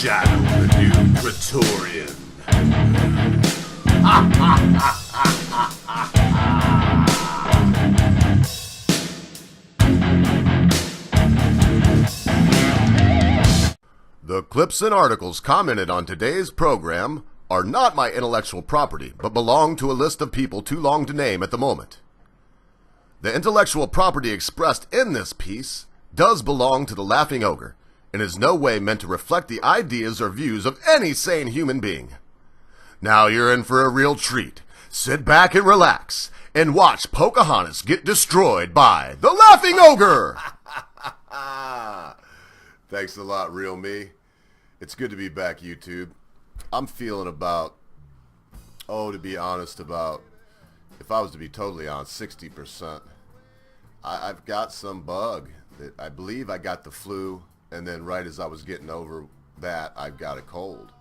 shadow the new Praetorian. The clips and articles commented on today's program are not my intellectual property, but belong to a list of people too long to name at the moment. The intellectual property expressed in this piece does belong to the Laughing Ogre, and is no way meant to reflect the ideas or views of any sane human being. Now you're in for a real treat. Sit back and relax, and watch Pocahontas get destroyed by the Laughing Ogre! Thanks a lot, Real Me. It's good to be back, YouTube. I'm feeling about, to be honest, if I was to be totally honest, 60%. I've got some bug that I believe I got the flu, and then right as I was getting over that, I've got a cold.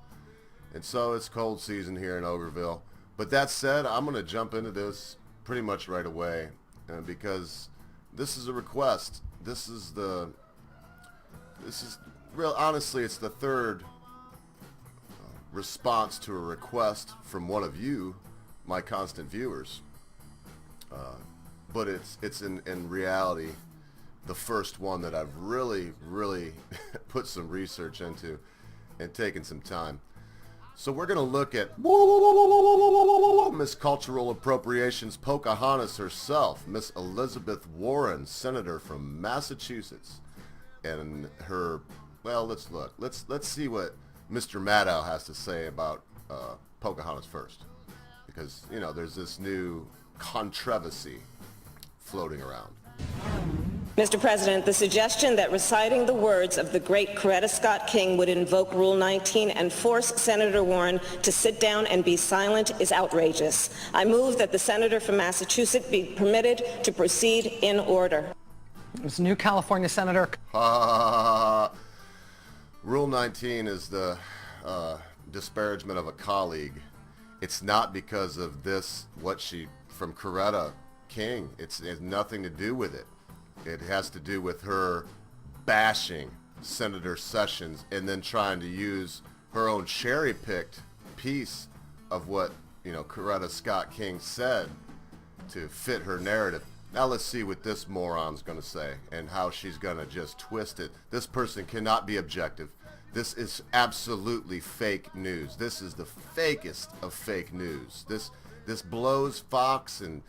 And so it's cold season here in Ogreville. But that said, I'm going to jump into this pretty much right away, because this is a request. This is real, honestly, it's the third response to a request from one of you, my constant viewers. But it's in reality the first one that I've really put some research into and taken some time. So we're going to look at Miss Cultural Appropriations Pocahontas herself, Miss Elizabeth Warren, Senator from Massachusetts, and her, well, let's look. Let's see what Mr. Maddow has to say about Pocahontas first, because, you know, there's this new controversy floating around. Mr. President, the suggestion that reciting the words of the great Coretta Scott King would invoke Rule 19 and force Senator Warren to sit down and be silent is outrageous. I move that the senator from Massachusetts be permitted to proceed in order. This new California senator. Rule 19 is the disparagement of a colleague. It's not because of this, from Coretta King. It has nothing to do with it. It has to do with her bashing Senator Sessions and then trying to use her own cherry-picked piece of what, Coretta Scott King said to fit her narrative. Now let's see what this moron's going to say and how she's going to just twist it. This person cannot be objective. This is absolutely fake news. This is the fakest of fake news. This blows Fox and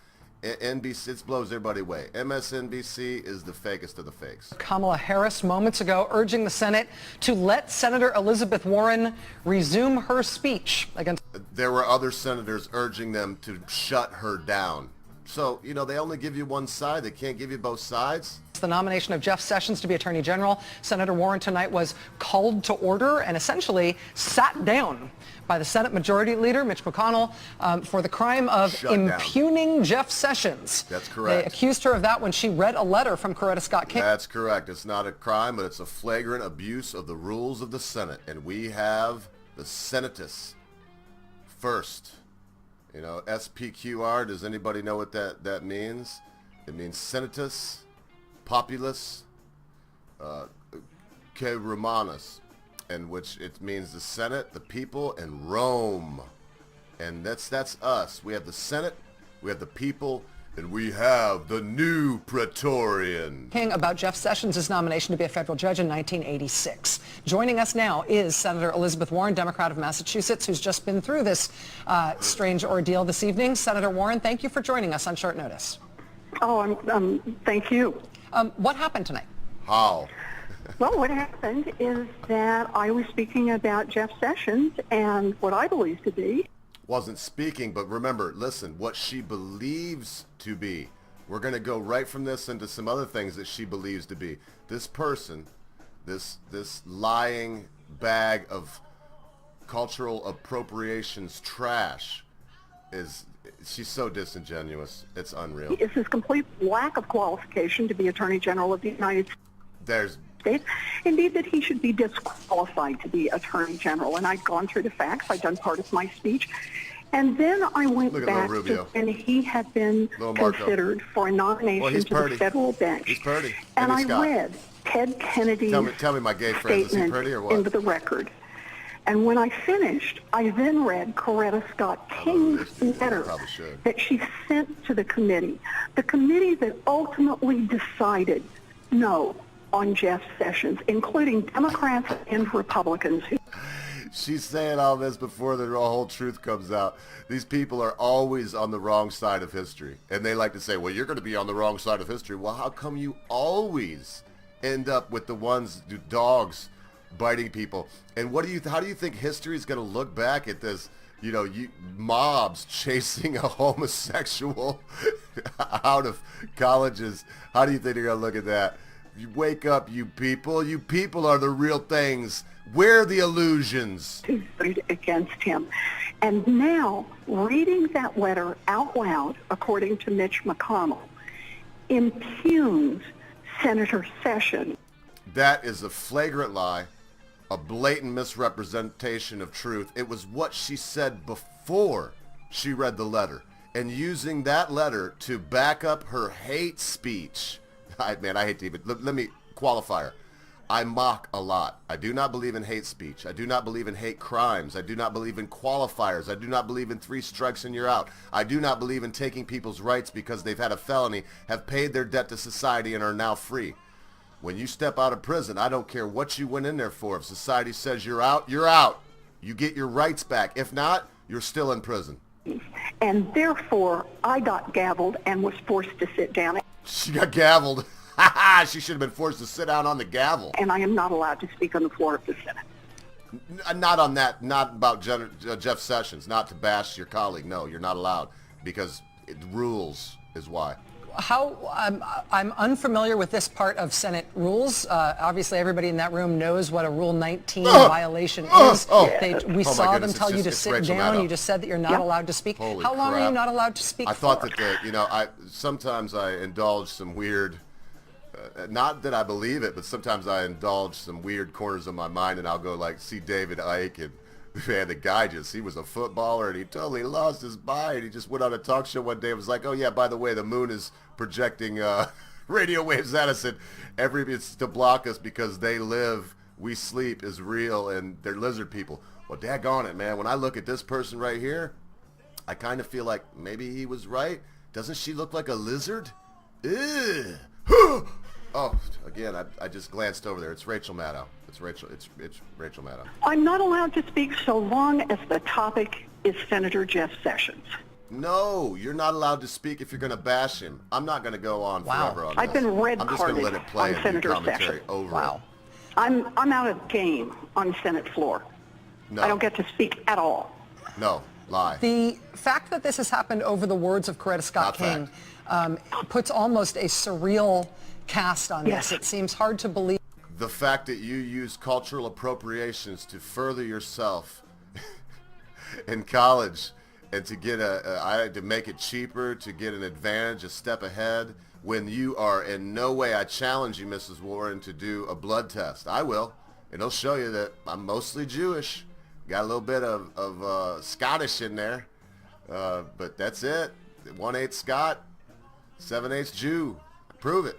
NBC, it blows everybody away. MSNBC is the fakest of the fakes. Kamala Harris moments ago urging the Senate to let Senator Elizabeth Warren resume her speech against... There were other senators urging them to shut her down. So, they only give you one side. They can't give you both sides. The nomination of Jeff Sessions to be Attorney General. Senator Warren tonight was called to order and essentially sat down by the Senate Majority Leader, Mitch McConnell, for the crime of impugning Jeff Sessions. That's correct. They accused her of that when she read a letter from Coretta Scott King. That's correct. It's not a crime, but it's a flagrant abuse of the rules of the Senate. And we have the Senatus first. SPQR, does anybody know what that means? It means Senatus Populus Que Romanus, in which it means the Senate, the people, and Rome. And that's us. We have the Senate, we have the people, and we have the new Praetorian. King about Jeff Sessions' nomination to be a federal judge in 1986. Joining us now is Senator Elizabeth Warren, Democrat of Massachusetts, who's just been through this strange ordeal this evening. Senator Warren, thank you for joining us on short notice. Thank you. What happened tonight? How? Well, what happened is that I was speaking about Jeff Sessions and what I believe to be. Wasn't speaking, but remember, listen, what she believes to be. We're going to go right from this into some other things that she believes to be. This person, this lying bag of cultural appropriations trash she's so disingenuous. It's unreal. It's his complete lack of qualification to be Attorney General of the United States. Indeed, that he should be disqualified to be Attorney General. And I'd gone through the facts. I'd done part of my speech. And then I went back to when he had been considered for a nomination to the federal bench. He's pretty. And I read Ted Kennedy's tell me my gay friend, is he pretty or what? into the record. And when I finished, I then read Coretta Scott King's letter that she sent to the committee that ultimately decided no on Jeff Sessions, including Democrats and Republicans. She's saying all this before the whole truth comes out. These people are always on the wrong side of history. And they like to say, well, you're going to be on the wrong side of history. Well, how come you always end up with the dogs biting people? And how do you think history is going to look back at this, mobs chasing a homosexual out of colleges? How do you think they're going to look at that? You wake up, you people. You people are the real things. We're the illusions. Against him. And now, reading that letter out loud, according to Mitch McConnell, impugns Senator Sessions. That is a flagrant lie, a blatant misrepresentation of truth. It was what she said before she read the letter. And using that letter to back up her hate speech. I hate to even... Let me qualify her. I mock a lot. I do not believe in hate speech. I do not believe in hate crimes. I do not believe in qualifiers. I do not believe in 3 strikes and you're out. I do not believe in taking people's rights because they've had a felony, have paid their debt to society, and are now free. When you step out of prison, I don't care what you went in there for. If society says you're out, you're out. You get your rights back. If not, you're still in prison. And therefore, I got gavelled and was forced to sit down. She got gavelled. She should have been forced to sit down on the gavel. And I am not allowed to speak on the floor of the Senate. Not on that, not about Jeff Sessions, not to bash your colleague. No, you're not allowed because rules is why. I'm unfamiliar with this part of Senate rules. Obviously, everybody in that room knows what a Rule 19 violation is. We saw them tell you to sit down. You just said that you're not allowed to speak. Holy How long crap. are you not allowed to speak I for? thought that sometimes I indulge some weird, not that I believe it, but sometimes I indulge some weird corners of my mind, and I'll go see David Icke, and man, the guy he was a footballer, and he totally lost his mind. He just went on a talk show one day and was like, oh yeah, by the way, the moon is projecting radio waves at us, and it's to block us because they live, we sleep is real, and they're lizard people. Well, daggone it, man. When I look at this person right here, I kind of feel like maybe he was right. Doesn't she look like a lizard? Ew. Oh, again, I just glanced over there. It's Rachel Maddow. It's Rachel Maddow. I'm not allowed to speak so long as the topic is Senator Jeff Sessions. No, you're not allowed to speak if you're going to bash him. I'm not going to go on forever on this. I've been red I'm just going to let it play on Senator commentary Sessions. over it. I'm out of game on the Senate floor. No. I don't get to speak at all. No, lie. The fact that this has happened over the words of Coretta Scott King puts almost a surreal cast on this. It seems hard to believe. The fact that you use cultural appropriations to further yourself in college and to get to make it cheaper, to get an advantage, a step ahead, when you are in no way, I challenge you, Mrs. Warren, to do a blood test. I will. And it'll show you that I'm mostly Jewish. Got a little bit of Scottish in there. But that's it. 1/8 Scot, 7/8 Jew. Prove it.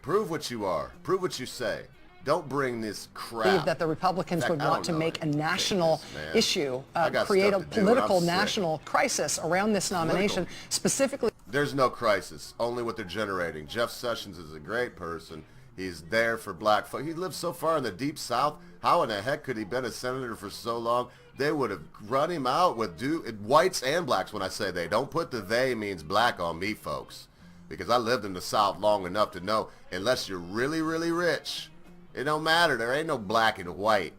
Prove what you are. Prove what you say. Don't bring this crap. That the Republicans would want to make a national issue, create a political national crisis around this nomination, specifically. There's no crisis, only what they're generating. Jeff Sessions is a great person. He's there for black folk. He lives so far in the deep south. How in the heck could he been a senator for so long? They would have run him out with whites and blacks. When I say they, don't put the they means black on me, folks. Because I lived in the South long enough to know, unless you're really, really rich, it don't matter. There ain't no black and white.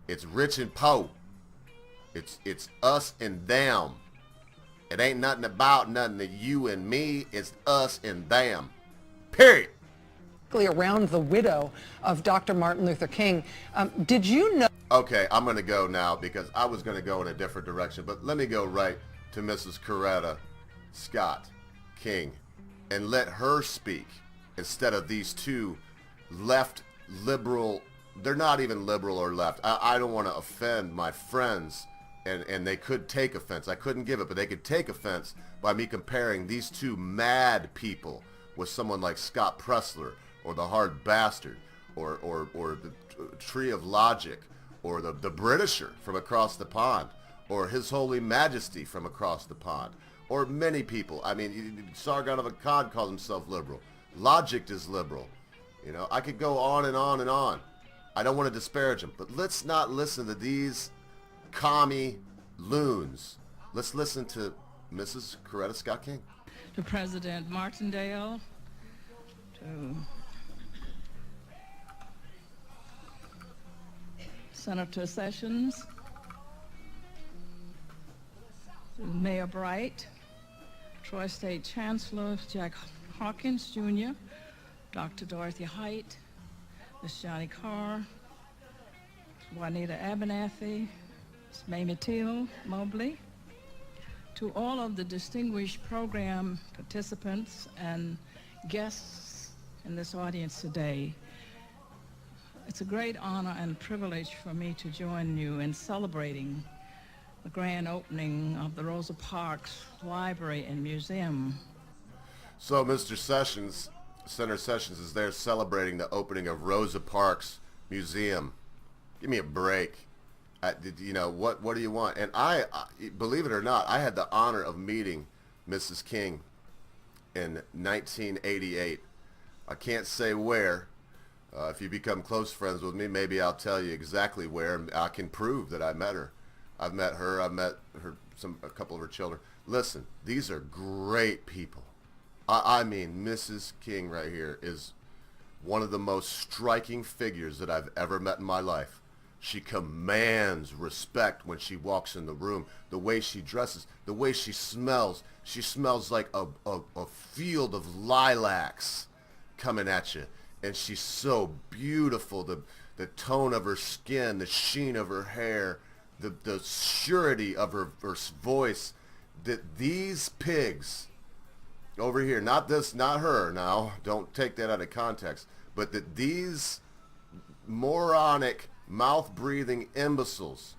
It's rich and poor. It's us and them. It ain't nothing about nothing that you and me. It's us and them. Period. Around the widow of Dr. Martin Luther King. Did you know? Okay, I'm going to go now because I was going to go in a different direction. But let me go right to Mrs. Coretta Scott King and let her speak instead of these two left liberal. They're not even liberal or left. I don't want to offend my friends, and they could take offense. I couldn't give it, but they could take offense by me comparing these two mad people with someone like Scott Pressler or the Hard Bastard or the Tree of Logic or the Britisher from across the pond, or His Holy Majesty from across the pond, or many people. I mean, Sargon of Akkad calls himself liberal. Logic is liberal. You know, I could go on and on and on. I don't want to disparage them, but let's not listen to these commie loons. Let's listen to Mrs. Coretta Scott King. To President Martindale, to Senator Sessions, to Mayor Bright, Troy State Chancellor Jack Hawkins Jr., Dr. Dorothy Height, Ms. Johnny Carr, Juanita Abernathy, Ms. Mamie Teal Mobley, to all of the distinguished program participants and guests in this audience today. It's a great honor and privilege for me to join you in celebrating the grand opening of the Rosa Parks Library and Museum. So Mr. Sessions, Senator Sessions, is there celebrating the opening of Rosa Parks Museum. Give me a break. You know, what do you want? And I, believe it or not, I had the honor of meeting Mrs. King in 1988. I can't say where. If you become close friends with me, maybe I'll tell you exactly where, and I can prove that I met her. I've met her. I've met her, a couple of her children. Listen, these are great people. I mean, Mrs. King right here is one of the most striking figures that I've ever met in my life. She commands respect when she walks in the room. The way she dresses, the way she smells. She smells like a field of lilacs coming at you. And she's so beautiful. The tone of her skin, the sheen of her hair, the surety of her voice. That these pigs over here, not her now, don't take that out of context, but that these moronic, mouth-breathing imbeciles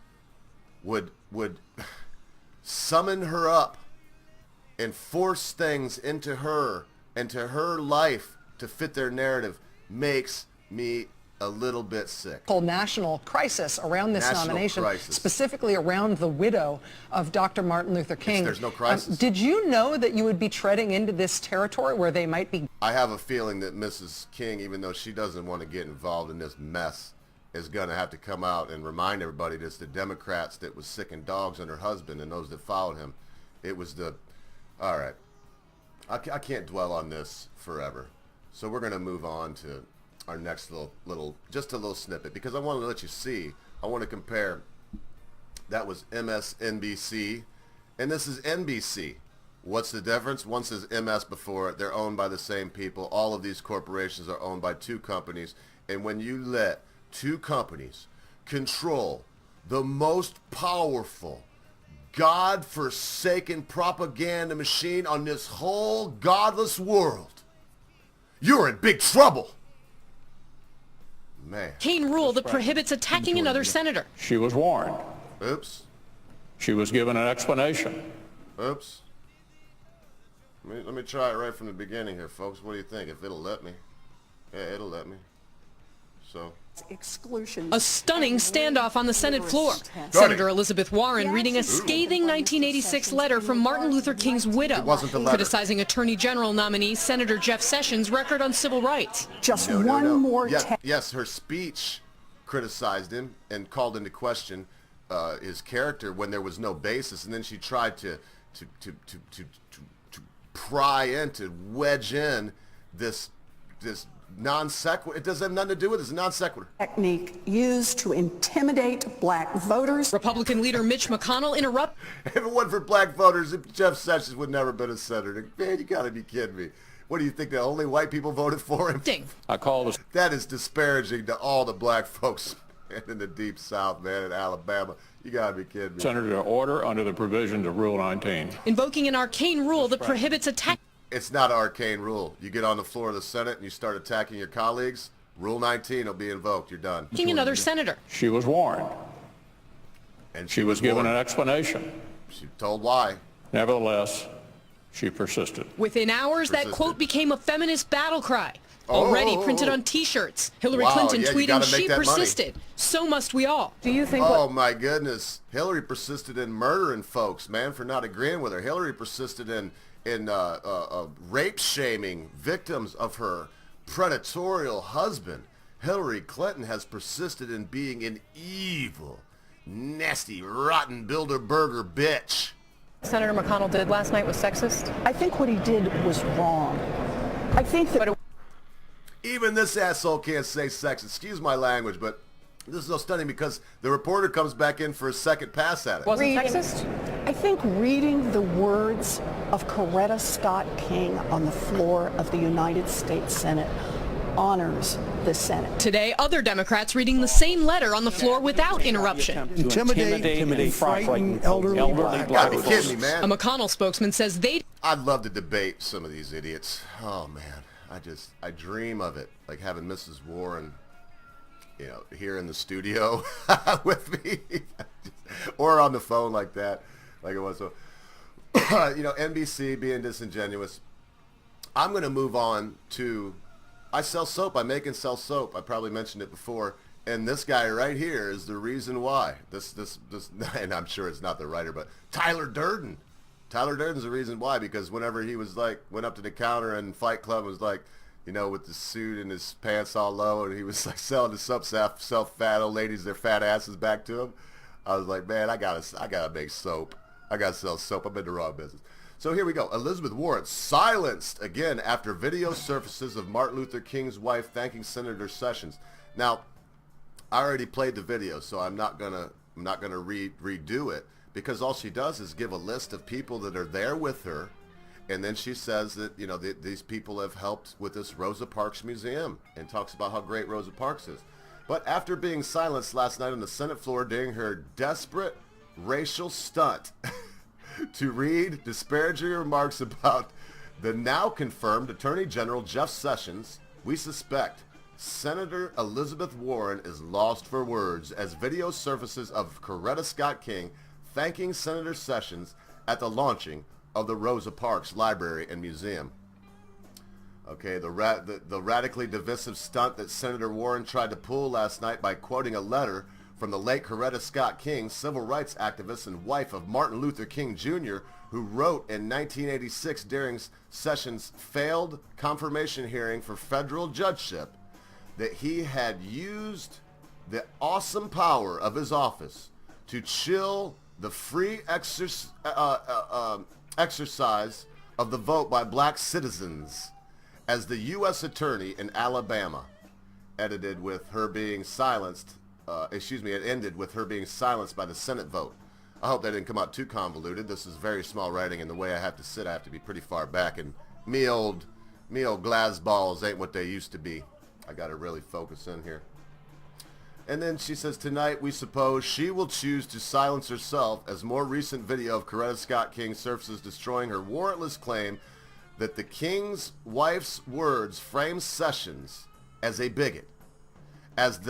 would summon her up and force things into her life to fit their narrative makes me a little bit sick. Whole national crisis around this nomination, specifically around the widow of Dr. Martin Luther King. There's no crisis. Did you know that you would be treading into this territory where they might be? I have a feeling that Mrs. King, even though she doesn't want to get involved in this mess, is going to have to come out and remind everybody that it's the Democrats that was sicking dogs on her husband and those that followed him. It was all right. I can't dwell on this forever. So we're going to move on to our next just a little snippet, because I want to let you see, I want to compare. That was MSNBC, and this is NBC. What's the difference? One says MS before it. They're owned by the same people. All of these corporations are owned by two companies, and when you let two companies control the most powerful, God-forsaken propaganda machine on this whole godless world, you're in big trouble. Man. Kane rule that prohibits attacking another senator. She was warned. Oops. She was given an explanation. Oops. Let me try it right from the beginning here, folks. What do you think? If it'll let me. Yeah, it'll let me. So. Exclusion. A stunning standoff on the Senate floor. Senator Elizabeth Warren reading a scathing 1986 letter from Martin Luther King's widow, criticizing Attorney General nominee Senator Jeff Sessions' record on civil rights. Just one more. Yes, her speech criticized him and called into question his character when there was no basis, and then she tried to pry in, to wedge in this non sequitur. It doesn't have nothing to do with it. It's a non sequitur. Technique used to intimidate black voters. Republican leader Mitch McConnell interrupt. If it wasn't for black voters, Jeff Sessions would never have been a senator. Man, you gotta be kidding me. What do you think, that only white people voted for him? I call this. That is disparaging to all the black folks in the deep South, man, in Alabama. You gotta be kidding me. Senator to order under the provisions of Rule 19. Invoking an arcane rule that prohibits attack. It's not an arcane rule. You get on the floor of the Senate and you start attacking your colleagues, Rule 19 will be invoked. You're done. Another senator. She was warned. And she was given an explanation. She told why. Nevertheless, she persisted. Within hours, that quote became a feminist battle cry. already printed on T-shirts. Hillary Clinton tweeting she persisted. So must we all. Do you think? Oh my goodness, Hillary persisted in murdering folks, man, for not agreeing with her. Hillary persisted in rape shaming victims of her predatorial husband. Hillary Clinton has persisted in being an evil, nasty, rotten Bilderberger bitch. Senator McConnell did last night was sexist? I think what he did was wrong. I think that... Even this asshole can't say sexist. Excuse my language, but this is so stunning because the reporter comes back in for a second pass at it. Wasn't sexist? I think reading the words of Coretta Scott King on the floor of the United States Senate honors the Senate. Today, other Democrats reading the same letter on the floor without interruption. Intimidate and frighten elderly blacks. Gotta be kidding me, man. A McConnell spokesman says I'd love to debate some of these idiots. Oh man, I dream of it, like having Mrs. Warren, here in the studio with me, or on the phone like that, like it was. So, NBC being disingenuous. I'm gonna move on to. I sell soap. I make and sell soap. I probably mentioned it before. And this guy right here is the reason why. This, and I'm sure it's not the writer, but Tyler Durden. Tyler Durden's the reason why, because whenever he was went up to the counter and Fight Club was with the suit and his pants all low, and he was selling the soap, sell fat old ladies their fat asses back to him. I was like, man, I gotta make soap. I gotta sell soap. I'm in the wrong business. So here we go. Elizabeth Warren silenced again after video surfaces of Martin Luther King's wife thanking Senator Sessions. Now, I already played the video, so I'm not gonna redo it, because all she does is give a list of people that are there with her, and then she says that these people have helped with this Rosa Parks museum, and talks about how great Rosa Parks is. But after being silenced last night on the Senate floor during her desperate racial stunt to read disparaging remarks about the now confirmed Attorney General Jeff Sessions, we suspect Senator Elizabeth Warren is lost for words as video surfaces of Coretta Scott King thanking Senator Sessions at the launching of the Rosa Parks Library and Museum. Okay, the radically divisive stunt that Senator Warren tried to pull last night by quoting a letter from the late Coretta Scott King, civil rights activist and wife of Martin Luther King Jr., who wrote in 1986 during Sessions' failed confirmation hearing for federal judgeship that he had used the awesome power of his office to chill the free exercise of the vote by black citizens as the U.S. attorney in Alabama. It ended with her being silenced by the Senate vote. I hope that didn't come out too convoluted. This is very small writing, and the way I have to sit, I have to be pretty far back, and me old glass balls ain't what they used to be. I got to really focus in here. And then she says, tonight we suppose she will choose to silence herself as more recent video of Coretta Scott King surfaces destroying her warrantless claim that the King's wife's words frame Sessions as a bigot, as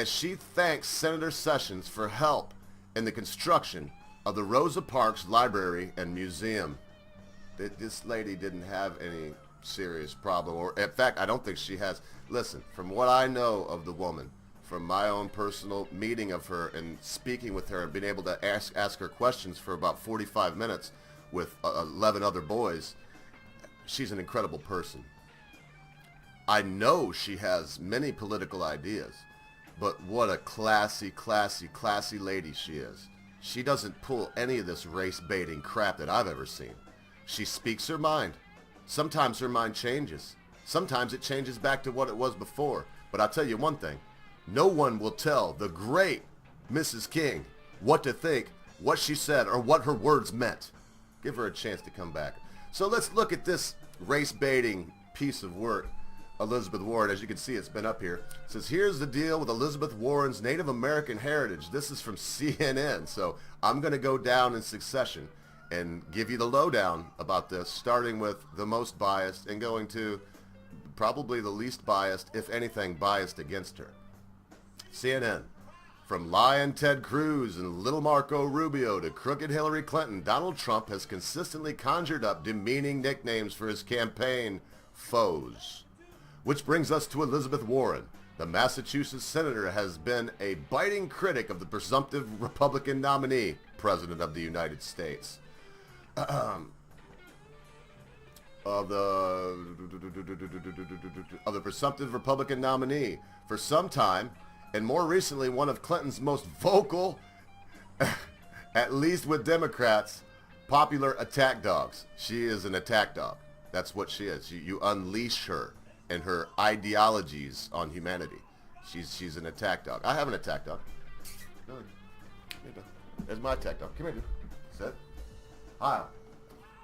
she thanks Senator Sessions for help in the construction of the Rosa Parks Library and Museum. This lady didn't have any serious problem, or in fact, I don't think she has. Listen, from what I know of the woman, from my own personal meeting of her and speaking with her and being able to ask her questions for about 45 minutes with 11 other boys, she's an incredible person. I know she has many political ideas, but what a classy lady she is. She doesn't pull any of this race-baiting crap that I've ever seen. She speaks her mind. Sometimes her mind changes. Sometimes it changes back to what it was before. But I'll tell you one thing. No one will tell the great Mrs. King what to think, what she said, or what her words meant. Give her a chance to come back. So let's look at this race-baiting piece of work. Elizabeth Warren, as you can see, it's been up here. It says, here's the deal with Elizabeth Warren's Native American heritage. This is from CNN. So I'm going to go down in succession and give you the lowdown about this, starting with the most biased and going to probably the least biased, if anything, biased against her. CNN. From Lion Ted Cruz and Little Marco Rubio to crooked Hillary Clinton, Donald Trump has consistently conjured up demeaning nicknames for his campaign foes. Which brings us to Elizabeth Warren. The Massachusetts senator has been a biting critic of the presumptive Republican nominee, President of the United States. Of the presumptive Republican nominee for some time, and more recently one of Clinton's most vocal, at least with Democrats, popular attack dogs. She is an attack dog. That's what she is. You unleash her and her ideologies on humanity. She's an attack dog. I have an attack dog. There's my attack dog. Come here, dude. Sit. Heil.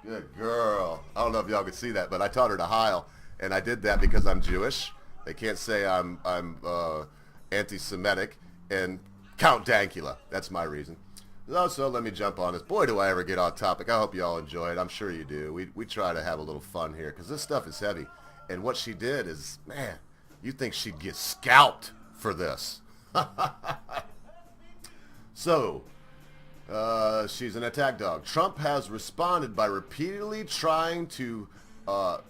Good girl. I don't know if y'all could see that, but I taught her to heil, and I did that because I'm Jewish. They can't say I'm anti-Semitic, and Count Dankula. That's my reason. So let me jump on this. Boy, do I ever get off topic. I hope you all enjoy it. I'm sure you do. We try to have a little fun here because this stuff is heavy. And what she did is, man, you think she'd get scalped for this. So, she's an attack dog. Trump has responded by repeatedly trying to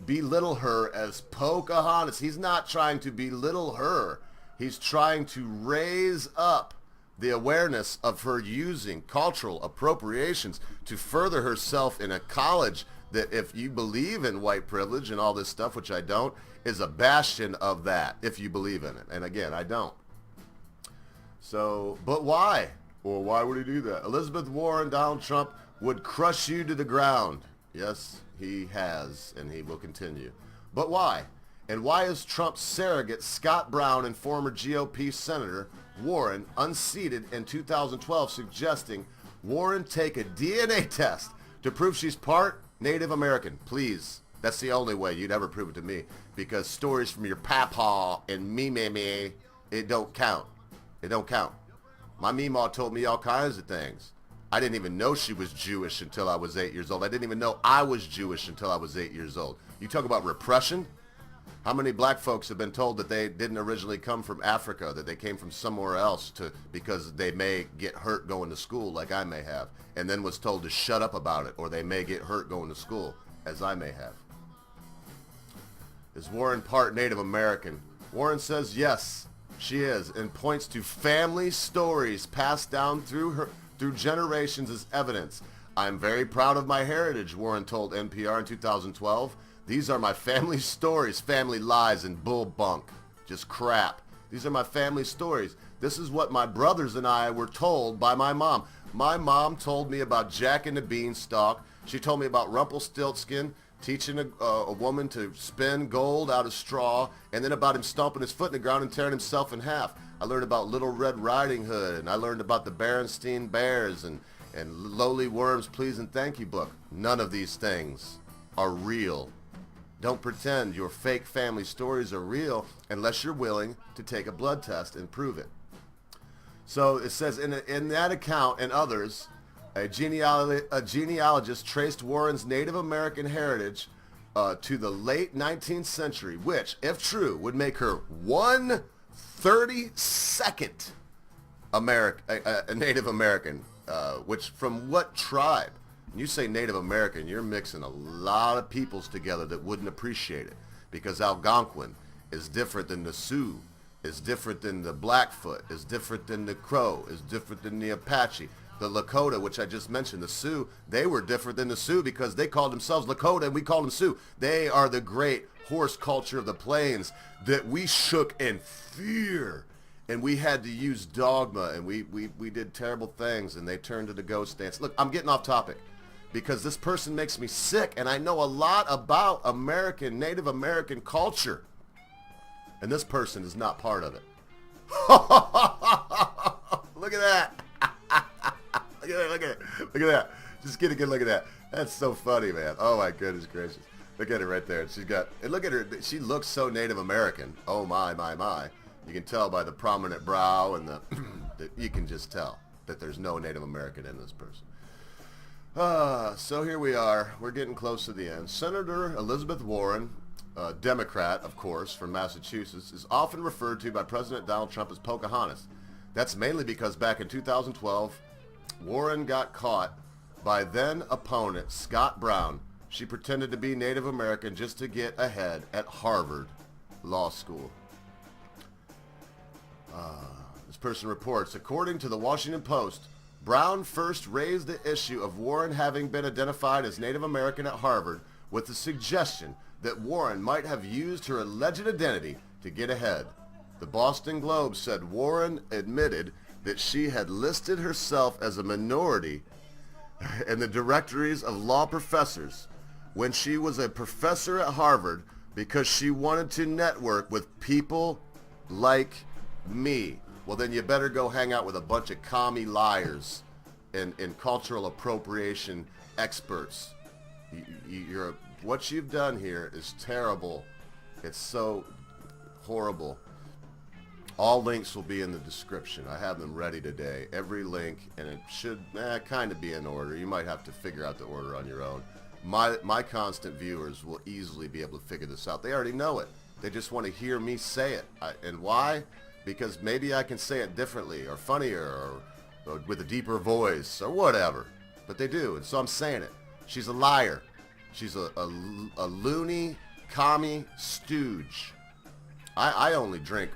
belittle her as Pocahontas. He's not trying to belittle her. He's trying to raise up the awareness of her using cultural appropriations to further herself in a college that, if you believe in white privilege and all this stuff, which I don't, is a bastion of that, if you believe in it. And again, I don't. So, but why? Well, why would he do that? Elizabeth Warren, Donald Trump would crush you to the ground. Yes, he has, and he will continue. But why? And why is Trump's surrogate Scott Brown and former GOP Senator Warren unseated in 2012 suggesting Warren take a DNA test to prove she's part Native American? Please. That's the only way you'd ever prove it to me, because stories from your papa and me, it don't count. It don't count. My meemaw told me all kinds of things. I didn't even know she was Jewish until I was 8 years old. I didn't even know I was Jewish until I was 8 years old. You talk about repression? How many black folks have been told that they didn't originally come from Africa, that they came from somewhere else because they may get hurt going to school, like I may have, and then was told to shut up about it, or they may get hurt going to school, as I may have. Is Warren part Native American? Warren says yes, she is, and points to family stories passed down through generations as evidence. I'm very proud of my heritage, Warren told NPR in 2012. These are my family stories, family lies and bull bunk. Just crap. These are my family stories. This is what my brothers and I were told by my mom. My mom told me about Jack and the Beanstalk. She told me about Rumpelstiltskin teaching a woman to spin gold out of straw, and then about him stomping his foot in the ground and tearing himself in half. I learned about Little Red Riding Hood, and I learned about the Berenstain Bears and Lowly Worms Please and Thank You book. None of these things are real. Don't pretend your fake family stories are real unless you're willing to take a blood test and prove it. So it says in that account and others, a genealogist traced Warren's Native American heritage to the late 19th century, which, if true, would make her 132nd a Native American, which from what tribe? When you say Native American, you're mixing a lot of peoples together that wouldn't appreciate it, because Algonquin is different than the Sioux, is different than the Blackfoot, is different than the Crow, is different than the Apache. The Lakota, which I just mentioned, the Sioux, they were different than the Sioux because they called themselves Lakota and we called them Sioux. They are the great horse culture of the plains that we shook in fear. And we had to use dogma, and we did terrible things, and they turned to the ghost dance. Look, I'm getting off topic because this person makes me sick, and I know a lot about Native American culture. And this person is not part of it. Look at that. Look at that. Just get a good look at that. That's so funny, man. Oh my goodness gracious. Look at her right there. And look at her. She looks so Native American. Oh my. You can tell by the prominent brow and you can just tell that there's no Native American in this person. So here we are. We're getting close to the end. Senator Elizabeth Warren, Democrat, of course, from Massachusetts, is often referred to by President Donald Trump as Pocahontas. That's mainly because back in 2012, Warren got caught by then opponent Scott Brown. She pretended to be Native American just to get ahead at Harvard. law school. This person reports, according to the Washington Post, Brown first raised the issue of Warren having been identified as Native American at Harvard with the suggestion that Warren might have used her alleged identity to get ahead. The Boston Globe said Warren admitted that she had listed herself as a minority in the directories of law professors when she was a professor at Harvard because she wanted to network with people like me. Well, then you better go hang out with a bunch of commie liars and cultural appropriation experts. What you've done here is terrible. It's so horrible. All links will be in the description. I have them ready today. Every link, and it should kind of be in order. You might have to figure out the order on your own. My constant viewers will easily be able to figure this out. They already know it. They just want to hear me say it. And why? Because maybe I can say it differently or funnier or with a deeper voice or whatever. But they do, and so I'm saying it. She's a liar. She's a loony, commie stooge. I only drink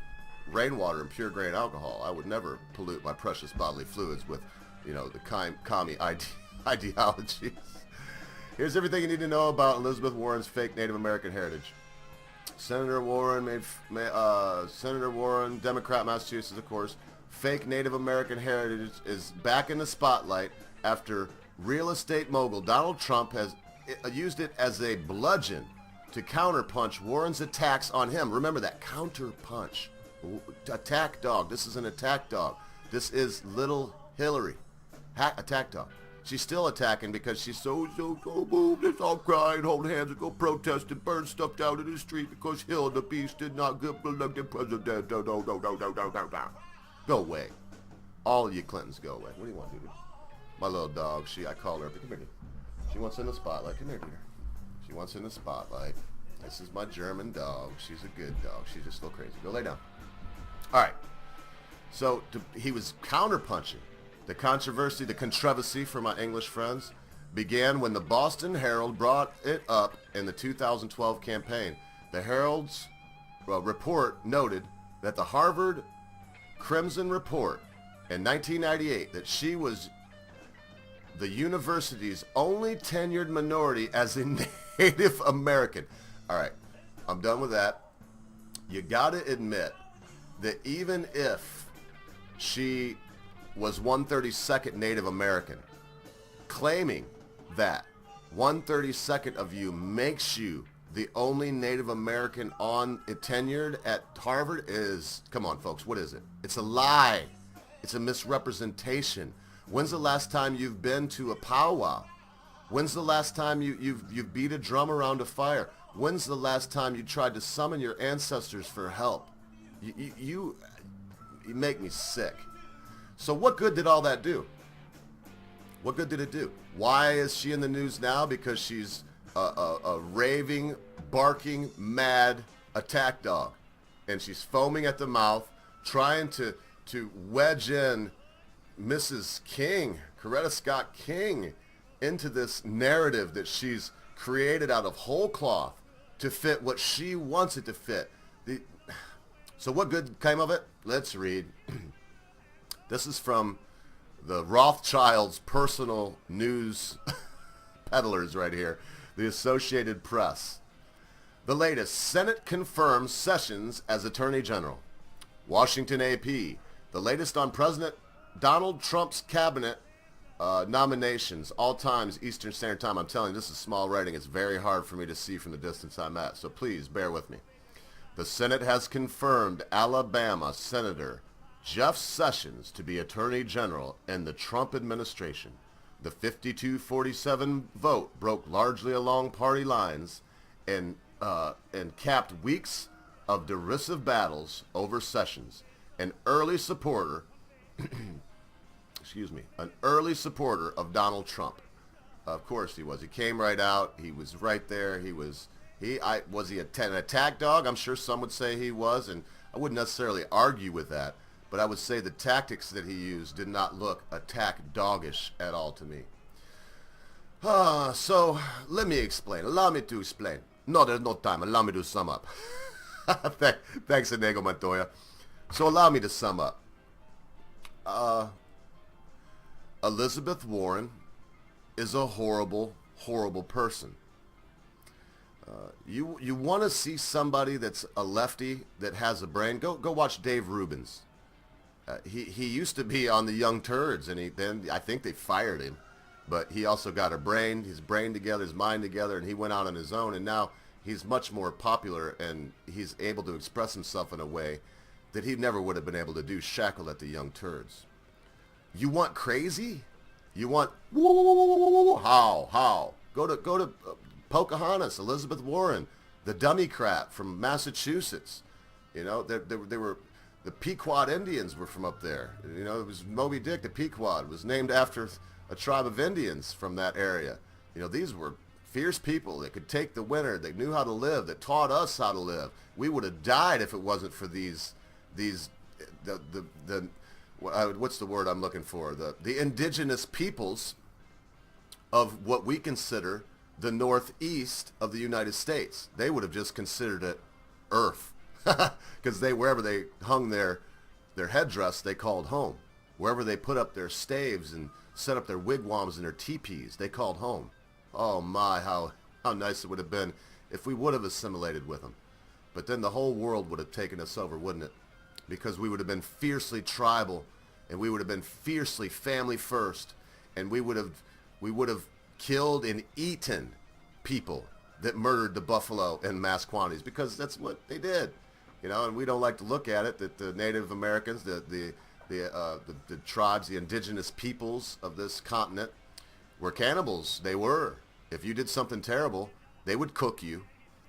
rainwater and pure grain alcohol. I would never pollute my precious bodily fluids with, the commie ideologies. Here's everything you need to know about Elizabeth Warren's fake Native American heritage. Senator Warren, Democrat, Massachusetts, of course. Fake Native American heritage is back in the spotlight after real estate mogul Donald Trump has used it as a bludgeon to counterpunch Warren's attacks on him. Remember that, counterpunch. Attack dog. This is an attack dog. This is little Hillary. Attack dog. She's still attacking because she's so boom, let's all cry and hold hands and go protest and burn stuff down in the street because Hill the Beast did not get elected president. Go away. All of you Clintons, go away. What do you want to do? My little dog, I call her, come here, dude. She wants in the spotlight. Come here, dear. She wants in the spotlight. This is my German dog. She's a good dog. She's just a little crazy. Go lay down. All right. So he was counterpunching. The controversy for my English friends began when the Boston Herald brought it up in the 2012 campaign. The Herald's report noted that the Harvard Crimson Report in 1998 that she was the university's only tenured minority as a Native American. All right, I'm done with that. You got to admit that even if she was 132nd Native American, claiming that 132nd of you makes you the only Native American tenured at Harvard is, come on folks, what is it? It's a lie. It's a misrepresentation. When's the last time you've been to a powwow? When's the last time you've beat a drum around a fire? When's the last time you tried to summon your ancestors for help? You make me sick. So what good did all that do? What good did it do? Why is she in the news now? Because she's a raving, barking, mad attack dog. And she's foaming at the mouth, trying to wedge in Mrs. King, Coretta Scott King, into this narrative that she's created out of whole cloth to fit what she wants it to fit. So what good came of it? Let's read. This is from the Rothschilds' personal news peddlers right here, the Associated Press. The latest, Senate confirms Sessions as Attorney General. Washington AP, the latest on President Donald Trump's cabinet nominations, all times Eastern Standard Time. I'm telling you, this is small writing. It's very hard for me to see from the distance I'm at, so please bear with me. The Senate has confirmed Alabama Senator Jeff Sessions to be Attorney General in the Trump administration. The 52-47 vote broke largely along party lines and capped weeks of derisive battles over Sessions, an early supporter of Donald Trump. Of course he was. He came right out. He was right there. Was he an attack dog? I'm sure some would say he was, and I wouldn't necessarily argue with that. But I would say the tactics that he used did not look attack doggish at all to me. So let me explain. Allow me to explain. No, there's no time. Allow me to sum up. Thanks, Inigo Montoya. So allow me to sum up. Elizabeth Warren is a horrible, horrible person. You want to see somebody that's a lefty that has a brain? Go watch Dave Rubin's. He used to be on the Young Turds, and then I think they fired him. But he also got his brain together, his mind together, and he went out on his own. And now he's much more popular, and he's able to express himself in a way that he never would have been able to do shackled at the Young Turds. You want crazy? You want how? Go to Pocahontas, Elizabeth Warren, the Democrat from Massachusetts. You know, they were the Pequot Indians were from up there. You know, it was Moby Dick, the Pequot, was named after a tribe of Indians from that area. You know, these were fierce people that could take the winter, that knew how to live, that taught us how to live. We would have died if it wasn't for what's the word I'm looking for? The indigenous peoples of what we consider the northeast of the United States. They would have just considered it Earth, because wherever they hung their headdress, they called home. Wherever they put up their staves and set up their wigwams and their teepees, they called home. Oh my, how nice it would have been if we would have assimilated with them. But then the whole world would have taken us over, wouldn't it? Because we would have been fiercely tribal, and we would have been fiercely family first, and we would have killed and eaten people that murdered the buffalo in mass quantities, because that's what they did. You know, and we don't like to look at it, that the Native Americans, the tribes, the indigenous peoples of this continent were cannibals. They were. If you did something terrible, they would cook you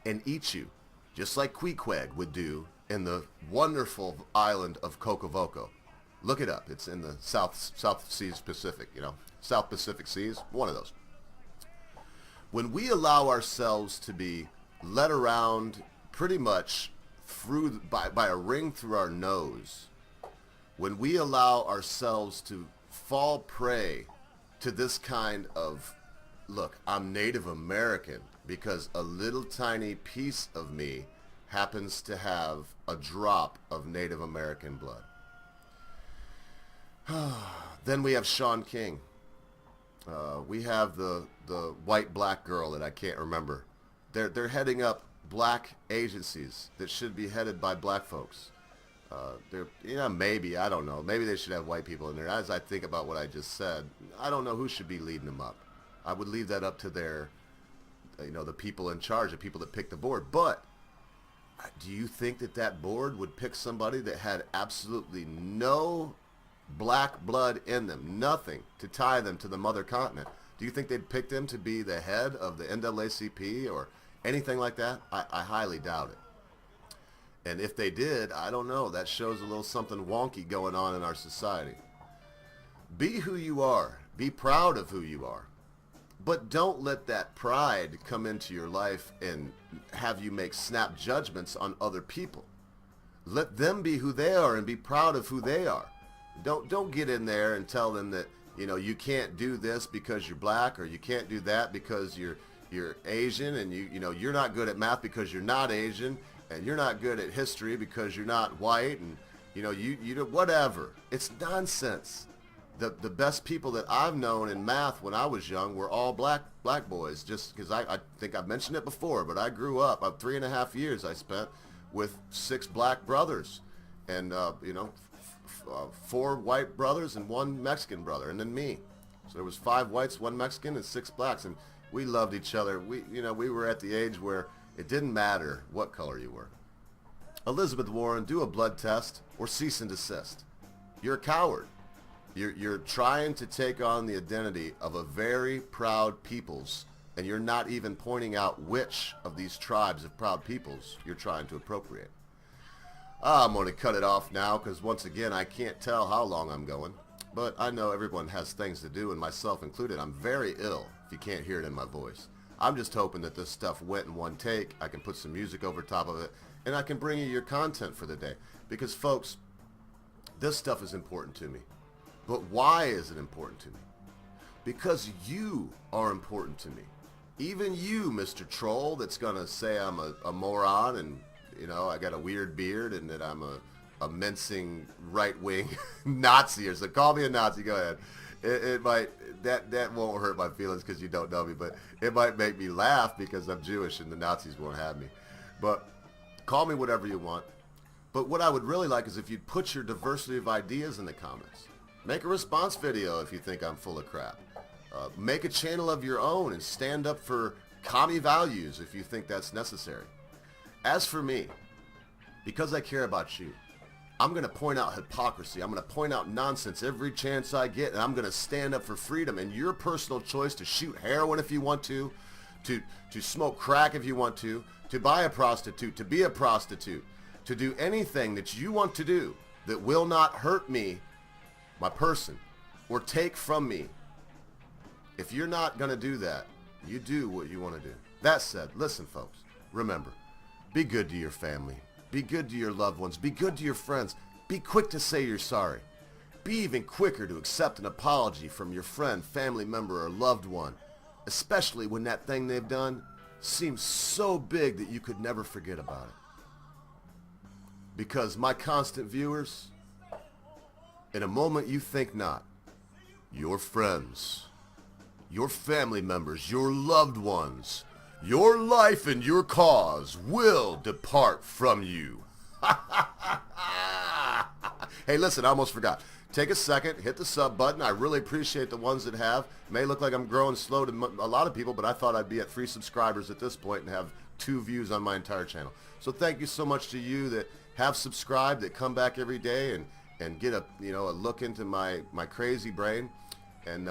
and eat you, just like Queequeg would do in the wonderful island of Cocavoco. Look it up. It's in the South Seas Pacific, you know, South Pacific Seas, one of those. When we allow ourselves to be led around pretty much through by a ring through our nose, when we allow ourselves to fall prey to this kind of, look, I'm Native American because a little tiny piece of me happens to have a drop of Native American blood. Then we have Shaun King. We have the white-black girl that I can't remember. They're heading up black agencies that should be headed by black folks. Maybe, I don't know. Maybe they should have white people in there. As I think about what I just said, I don't know who should be leading them up. I would leave that up to their, the people in charge, the people that pick the board. But do you think that board would pick somebody that had absolutely no black blood in them, nothing to tie them to the mother continent? Do you think they'd pick them to be the head of the NAACP or anything like that? I highly doubt it. And if they did, I don't know. That shows a little something wonky going on in our society. Be who you are. Be proud of who you are. But don't let that pride come into your life and have you make snap judgments on other people. Let them be who they are and be proud of who they are. Don't get in there and tell them that, you can't do this because you're black, or you can't do that because you're Asian, and you're not good at math because you're not Asian, and you're not good at history because you're not white, and you whatever. It's nonsense. The best people that I've known in math when I was young were all black boys, just because I think I've mentioned it before, but I grew up, 3.5 years I spent with 6 black brothers, and 4 white brothers and 1 Mexican brother, and then me. So there was 5 whites, 1 Mexican, and 6 blacks, and we loved each other. We were at the age where it didn't matter what color you were. Elizabeth Warren, do a blood test or cease and desist. You're a coward. You're trying to take on the identity of a very proud peoples, and you're not even pointing out which of these tribes of proud peoples you're trying to appropriate. I'm going to cut it off now because, once again, I can't tell how long I'm going. But I know everyone has things to do, and myself included. I'm very ill, if you can't hear it in my voice. I'm just hoping that this stuff went in one take. I can put some music over top of it, and I can bring you your content for the day. Because, folks, this stuff is important to me. But why is it important to me? Because you are important to me. Even you, Mr. Troll, that's going to say I'm a moron and you know, I got a weird beard and that I'm a mincing right-wing Nazi, or so call me a Nazi, go ahead. It might, that won't hurt my feelings because you don't know me, but it might make me laugh because I'm Jewish and the Nazis won't have me. But call me whatever you want. But what I would really like is if you'd put your diversity of ideas in the comments. Make a response video if you think I'm full of crap. Make a channel of your own and stand up for commie values if you think that's necessary. As for me, because I care about you, I'm going to point out hypocrisy. I'm going to point out nonsense every chance I get, and I'm going to stand up for freedom and your personal choice to shoot heroin if you want to smoke crack if you want to buy a prostitute, to be a prostitute, to do anything that you want to do that will not hurt me, my person, or take from me. If you're not going to do that, you do what you want to do. That said, listen, folks, remember, be good to your family. Be good to your loved ones. Be good to your friends. Be quick to say you're sorry. Be even quicker to accept an apology from your friend, family member, or loved one, especially when that thing they've done seems so big that you could never forget about it. Because my constant viewers, in a moment you think not, your friends, your family members, your loved ones, your life and your cause will depart from you. Hey, listen, I almost forgot. Take a second, hit the sub button. I really appreciate the ones that have. It may look like I'm growing slow to a lot of people, but I thought I'd be at 3 subscribers at this point and have 2 views on my entire channel. So thank you so much to you that have subscribed, that come back every day and get a look into my crazy brain, and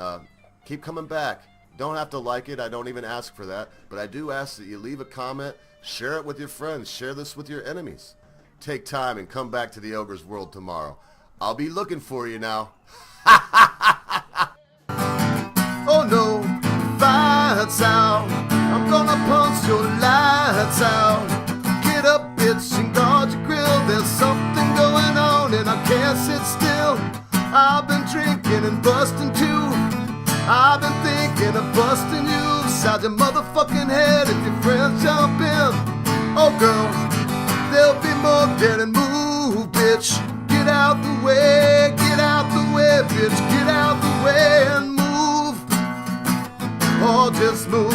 keep coming back. Don't have to like it. I don't even ask for that. But I do ask that you leave a comment, share it with your friends, share this with your enemies. Take time and come back to the Ogre's World tomorrow. I'll be looking for you now. Oh no, lights out. I'm gonna punch your lights out. Get up, bitch, and guard your grill. There's something going on and I can't sit still. I've been drinking and busting too. I've been thinking of busting you upside your motherfucking head if your friends jump in. Oh girl, there'll be more dead and move, bitch. Get out the way, bitch. Get out the way and move. Oh, just move.